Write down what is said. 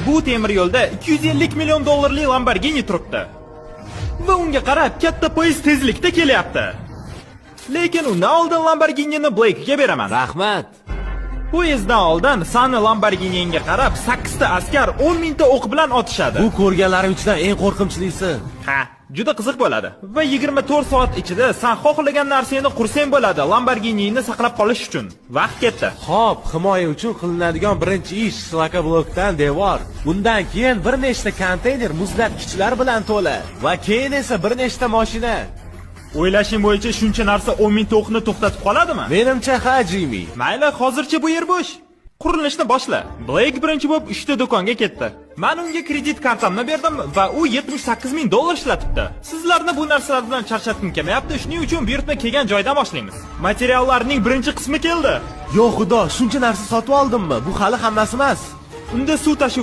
Bu temir yo'lda 250 million dollarlik Lamborghini turibdi. Va unga qarab katta poyezd tezlikda kelyapti. Lekin undan oldin Lamborghinini Blake'ga beraman. Rahmat. Poyezddan oldin Sani Lamborghiniga qarab 8 ta askar 10 mingta o'q bilan otishadi. Bu ko'rganlarim ichidan eng qo'rqimchlisi. Ha, juda qiziq bo'ladi. Va 24 soat ichida sen xohlagan narsani qursang bo'ladi Lamborghinini saqlab qolish uchun. Vaqt ketdi. Xo'p, himoya uchun qilinadigan birinchi ish shlakoblokdan devor. Bundan keyin bir nechta konteyner muzlatgichlar bilan to'la va keyin esa bir nechta mashina. O'ylashing bo'yicha shuncha narsa 10 mingta o'qni to'xtatib qoladimi? Menimcha ha, Jimmy. Mayli, hozircha bu yer bo'sh. Qurilishni boshla. Blake birinchi bo'lib 3 ta do'konga ketdi. Men unga kredit kartamni berdim va u 78 ming dollar ishlatibdi. Sizlarni bu narsalar bilan charchatgim kelmayapti. Shuning uchun buyurtma kelgan joydan boshlaymiz. Materiallarning birinchi qismi keldi. Yo xudo, shuncha narsa sotib oldimmi? Bu hali hammasi emas. Unda suv tashuvchi